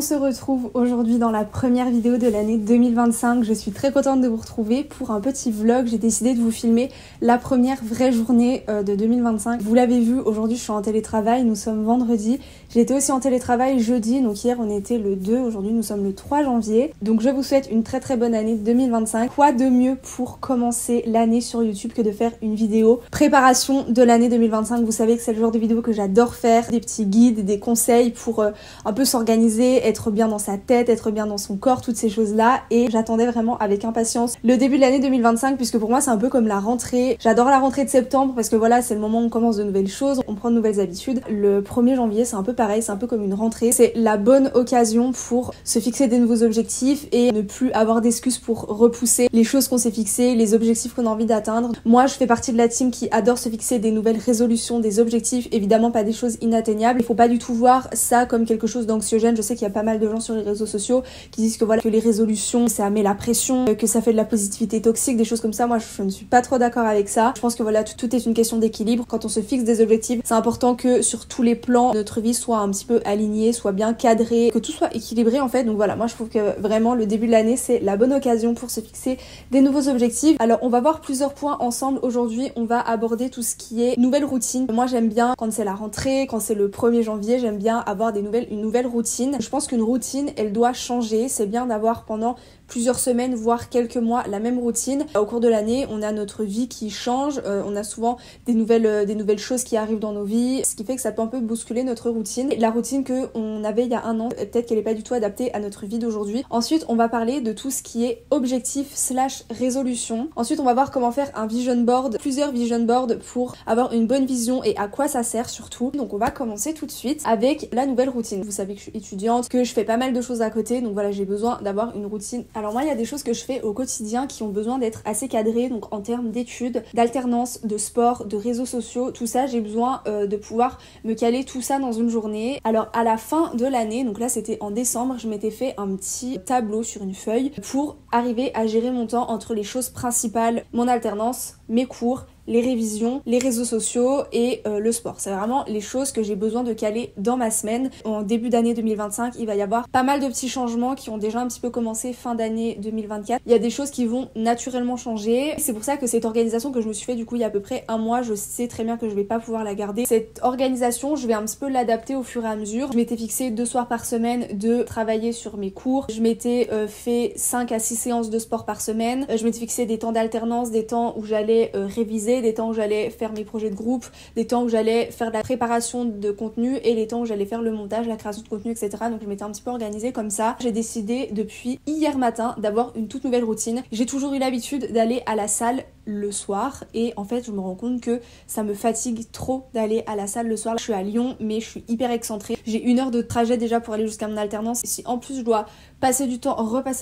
On se retrouve aujourd'hui dans la première vidéo de l'année 2025. Je suis très contente de vous retrouver pour un petit vlog. J'ai décidé de vous filmer la première vraie journée de 2025. Vous l'avez vu, aujourd'hui je suis en télétravail, nous sommes vendredi. J'ai été aussi en télétravail jeudi, donc hier on était le 2, aujourd'hui nous sommes le 3 janvier. Donc je vous souhaite une très bonne année 2025. Quoi de mieux pour commencer l'année sur YouTube que de faire une vidéo préparation de l'année 2025. Vous savez que c'est le genre de vidéo que j'adore faire, des petits guides, des conseils pour un peu s'organiser, être bien dans sa tête, être bien dans son corps, toutes ces choses-là. Et j'attendais vraiment avec impatience le début de l'année 2025 puisque pour moi c'est un peu comme la rentrée. J'adore la rentrée de septembre parce que voilà, c'est le moment où on commence de nouvelles choses, on prend de nouvelles habitudes. Le 1er janvier c'est un peu pareil, c'est un peu comme une rentrée. C'est la bonne occasion pour se fixer des nouveaux objectifs et ne plus avoir d'excuses pour repousser les choses qu'on s'est fixées, les objectifs qu'on a envie d'atteindre. Moi je fais partie de la team qui adore se fixer des nouvelles résolutions, des objectifs, évidemment pas des choses inatteignables. Il faut pas du tout voir ça comme quelque chose d'anxiogène. Je sais qu'il y a pas mal de gens sur les réseaux sociaux qui disent que voilà, que les résolutions ça met la pression, que ça fait de la positivité toxique, des choses comme ça. Moi je ne suis pas trop d'accord avec ça. Je pense que voilà, tout est une question d'équilibre. Quand on se fixe des objectifs, c'est important que sur tous les plans notre vie soit un petit peu alignée, soit bien cadrée, que tout soit équilibré en fait. Donc voilà, moi je trouve que vraiment le début de l'année c'est la bonne occasion pour se fixer des nouveaux objectifs. Alors on va voir plusieurs points ensemble aujourd'hui. On va aborder tout ce qui est nouvelle routine. Moi j'aime bien quand c'est la rentrée, quand c'est le 1er janvier, j'aime bien avoir une nouvelle routine. Je pense qu'une routine elle doit changer. C'est bien d'avoir pendant plusieurs semaines voire quelques mois la même routine. Au cours de l'année on a notre vie qui change, on a souvent des nouvelles choses qui arrivent dans nos vies, ce qui fait que ça peut un peu bousculer notre routine. La routine qu'on avait il y a un an, peut-être qu'elle n'est pas du tout adaptée à notre vie d'aujourd'hui. Ensuite on va parler de tout ce qui est objectif / résolution. Ensuite on va voir comment faire un vision board, plusieurs vision boards pour avoir une bonne vision et à quoi ça sert surtout. Donc on va commencer tout de suite avec la nouvelle routine. Vous savez que je suis étudiante, que je fais pas mal de choses à côté, donc voilà, j'ai besoin d'avoir une routine. Alors moi il y a des choses que je fais au quotidien qui ont besoin d'être assez cadrées, donc en termes d'études, d'alternance, de sport, de réseaux sociaux, tout ça j'ai besoin de pouvoir me caler tout ça dans une journée. Alors à la fin de l'année, donc là c'était en décembre, je m'étais fait un petit tableau sur une feuille pour arriver à gérer mon temps entre les choses principales, mon alternance, mes cours, les révisions, les réseaux sociaux et le sport. C'est vraiment les choses que j'ai besoin de caler dans ma semaine. En début d'année 2025, il va y avoir pas mal de petits changements qui ont déjà un petit peu commencé fin d'année 2024. Il y a des choses qui vont naturellement changer. C'est pour ça que cette organisation que je me suis fait du coup il y a à peu près un mois, je sais très bien que je vais pas pouvoir la garder. Cette organisation, je vais un petit peu l'adapter au fur et à mesure. Je m'étais fixé 2 soirs par semaine de travailler sur mes cours. Je m'étais fait 5 à 6 séances de sport par semaine. Je m'étais fixé des temps d'alternance, des temps où j'allais réviser, des temps où j'allais faire mes projets de groupe, des temps où j'allais faire de la préparation de contenu et les temps où j'allais faire le montage, la création de contenu, etc. Donc je m'étais un petit peu organisée comme ça. J'ai décidé depuis hier matin d'avoir une toute nouvelle routine. J'ai toujours eu l'habitude d'aller à la salle le soir et en fait je me rends compte que ça me fatigue trop d'aller à la salle le soir. Je suis à Lyon mais je suis hyper excentrée. J'ai 1 heure de trajet déjà pour aller jusqu'à mon alternance et si en plus je dois repasser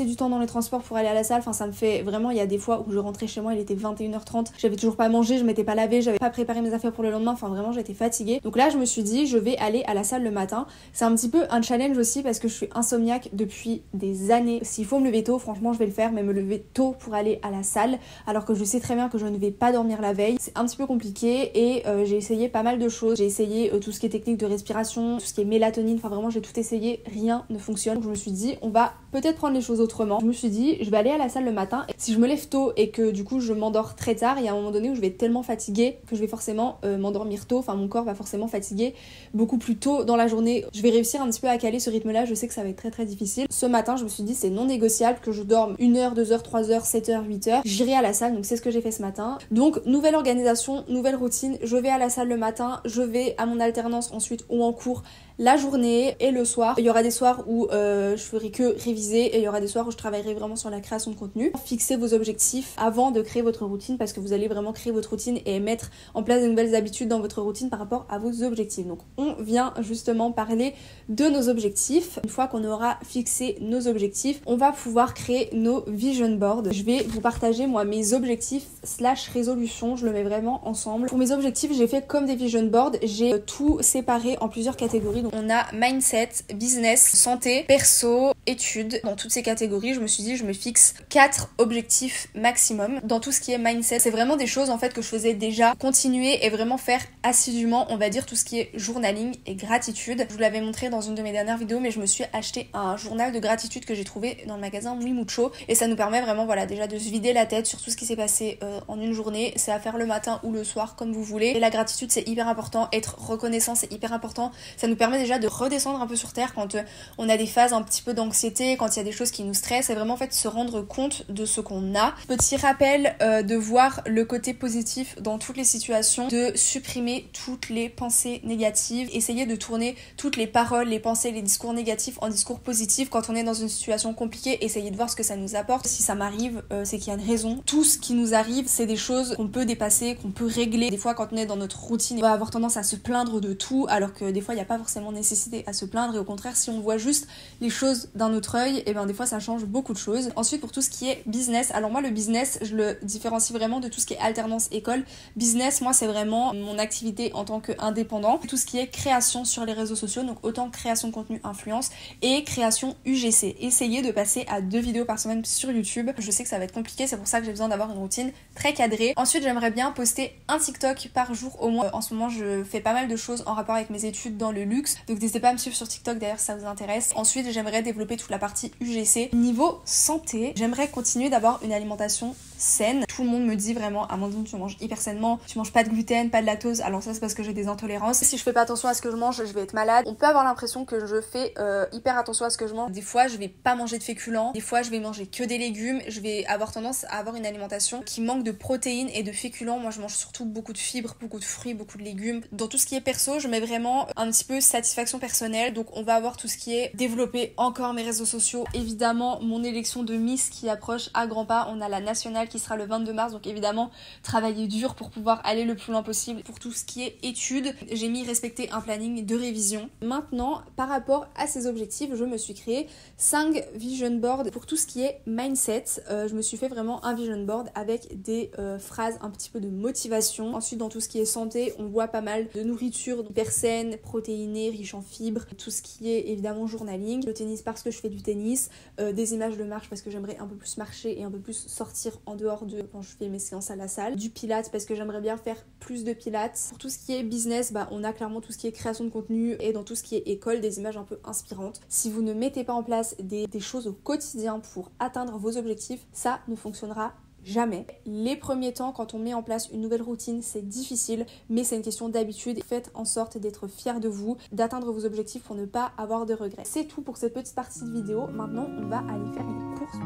du temps dans les transports pour aller à la salle, enfin ça me fait vraiment, il y a des fois où je rentrais chez moi, il était 21h30, j'avais toujours pas mangé, je m'étais pas lavée, j'avais pas préparé mes affaires pour le lendemain, enfin vraiment j'étais fatiguée. Donc là je me suis dit je vais aller à la salle le matin. C'est un petit peu un challenge aussi parce que je suis insomniaque depuis des années. S'il faut me lever tôt, franchement je vais le faire, mais me lever tôt pour aller à la salle alors que je sais très bien que je ne vais pas dormir la veille, c'est un petit peu compliqué et j'ai essayé pas mal de choses. J'ai essayé tout ce qui est technique de respiration, tout ce qui est mélatonine, enfin vraiment j'ai tout essayé, rien ne fonctionne. Donc je me suis dit on va peut-être prendre les choses autrement. Je me suis dit je vais aller à la salle le matin. Si je me lève tôt et que du coup je m'endors très tard, il y a un moment donné où je vais être tellement fatiguée que je vais forcément m'endormir tôt, enfin mon corps va forcément fatiguer beaucoup plus tôt dans la journée. Je vais réussir un petit peu à caler ce rythme là, je sais que ça va être très difficile. Ce matin je me suis dit c'est non négociable que je dorme 1 heure, 2 heures, 3 heures, 7 heures, 8 heures. J'irai à la salle, donc c'est ce que j'ai fait ce matin. Donc nouvelle organisation, nouvelle routine, je vais à la salle le matin, je vais à mon alternance ensuite ou en cours la journée et le soir. Il y aura des soirs où je ferai que réviser et il y aura des soirs où je travaillerai vraiment sur la création de contenu. Fixez vos objectifs avant de créer votre routine parce que vous allez vraiment créer votre routine et mettre en place de nouvelles habitudes dans votre routine par rapport à vos objectifs. Donc on vient justement parler de nos objectifs. Une fois qu'on aura fixé nos objectifs, on va pouvoir créer nos vision boards. Je vais vous partager moi mes objectifs / résolutions, je le mets vraiment ensemble. Pour mes objectifs, j'ai fait comme des vision boards, j'ai tout séparé en plusieurs catégories. Donc on a mindset, business, santé, perso, études. Dans toutes ces catégories, je me suis dit je me fixe 4 objectifs maximum. Dans tout ce qui est mindset, c'est vraiment des choses en fait que je faisais déjà. Continuer et vraiment faire assidûment, on va dire tout ce qui est journaling et gratitude. Je vous l'avais montré dans une de mes dernières vidéos, mais je me suis acheté un journal de gratitude que j'ai trouvé dans le magasin Muy Mucho et ça nous permet vraiment voilà déjà de se vider la tête sur tout ce qui s'est passé en une journée. C'est à faire le matin ou le soir comme vous voulez. Et la gratitude c'est hyper important, être reconnaissant c'est hyper important. Ça nous permet déjà de redescendre un peu sur terre quand on a des phases un petit peu d'anxiété, quand il y a des choses qui nous stressent, et vraiment en fait se rendre compte de ce qu'on a. Petit rappel de voir le côté positif dans toutes les situations, de supprimer toutes les pensées négatives, essayer de tourner toutes les paroles, les pensées, les discours négatifs en discours positifs. Quand on est dans une situation compliquée, essayer de voir ce que ça nous apporte. Si ça m'arrive, c'est qu'il y a une raison. Tout ce qui nous arrive, c'est des choses qu'on peut dépasser, qu'on peut régler. Des fois quand on est dans notre routine, on va avoir tendance à se plaindre de tout, alors que des fois il n'y a pas forcément nécessité à se plaindre, et au contraire si on voit juste les choses d'un autre œil, et bien des fois ça change beaucoup de choses. Ensuite pour tout ce qui est business, alors moi le business je le différencie vraiment de tout ce qui est alternance école. Business, moi c'est vraiment mon activité en tant qu'indépendant, tout ce qui est création sur les réseaux sociaux, donc autant création de contenu influence et création UGC. Essayez de passer à 2 vidéos par semaine sur YouTube. Je sais que ça va être compliqué, c'est pour ça que j'ai besoin d'avoir une routine très cadrée. Ensuite j'aimerais bien poster un TikTok par jour au moins. En ce moment je fais pas mal de choses en rapport avec mes études dans le luxe, donc n'hésitez pas à me suivre sur TikTok d'ailleurs si ça vous intéresse. Ensuite j'aimerais développer toute la partie UGC. Niveau santé, j'aimerais continuer d'avoir une alimentation saine. Tout le monde me dit vraiment Amandine tu manges hyper sainement, tu manges pas de gluten, pas de lactose. Alors ça c'est parce que j'ai des intolérances. Si je fais pas attention à ce que je mange, je vais être malade. On peut avoir l'impression que je fais hyper attention à ce que je mange. Des fois je vais pas manger de féculents, des fois je vais manger que des légumes. Je vais avoir tendance à avoir une alimentation qui manque de protéines et de féculents. Moi je mange surtout beaucoup de fibres, beaucoup de fruits, beaucoup de légumes. Dans tout ce qui est perso, je mets vraiment un petit peu satisfaction personnelle. Donc on va avoir tout ce qui est développer encore mes réseaux sociaux. Évidemment mon élection de Miss qui approche à grands pas. On a la nationale qui sera le 22 mars, donc évidemment travailler dur pour pouvoir aller le plus loin possible. Pour tout ce qui est études, j'ai mis respecter un planning de révision. Maintenant, par rapport à ces objectifs, je me suis créé 5 vision boards. Pour tout ce qui est mindset, je me suis fait vraiment un vision board avec des phrases un petit peu de motivation. Ensuite, dans tout ce qui est santé, on voit pas mal de nourriture hyper saine, protéinée, riche en fibres. Tout ce qui est évidemment journaling, le tennis parce que je fais du tennis, des images de marche parce que j'aimerais un peu plus marcher et un peu plus sortir en dehors de quand je fais mes séances à la salle, du pilates parce que j'aimerais bien faire plus de pilates. Pour tout ce qui est business, on a clairement tout ce qui est création de contenu, et dans tout ce qui est école, des images un peu inspirantes. Si vous ne mettez pas en place des choses au quotidien pour atteindre vos objectifs, ça ne fonctionnera jamais. Les premiers temps, quand on met en place une nouvelle routine, c'est difficile, mais c'est une question d'habitude. Faites en sorte d'être fiers de vous, d'atteindre vos objectifs pour ne pas avoir de regrets. C'est tout pour cette petite partie de vidéo. Maintenant, on va aller faire une course.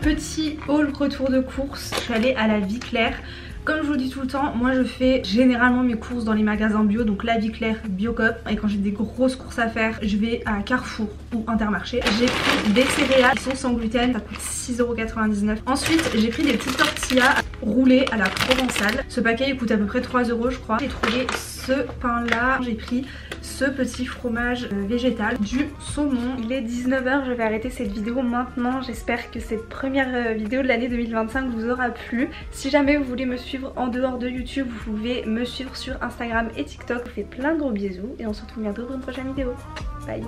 Petit haul retour de course, je suis allée à la Vie Claire. Comme je vous le dis tout le temps, moi je fais généralement mes courses dans les magasins bio, donc la Vie Claire, Biocop. Et quand j'ai des grosses courses à faire, je vais à Carrefour ou Intermarché. J'ai pris des céréales qui sont sans gluten, ça coûte 6,99 €. Ensuite, j'ai pris des petites tortillas roulées à la provençale. Ce paquet il coûte à peu près 3 € je crois. J'ai trouvé ce pain là, j'ai pris ce petit fromage végétal, du saumon. Il est 19 h, je vais arrêter cette vidéo maintenant. J'espère que cette première vidéo de l'année 2025 vous aura plu. Si jamais vous voulez me suivre en dehors de YouTube, vous pouvez me suivre sur Instagram et TikTok. Je vous fais plein de gros bisous et on se retrouve bientôt pour une prochaine vidéo. Bye.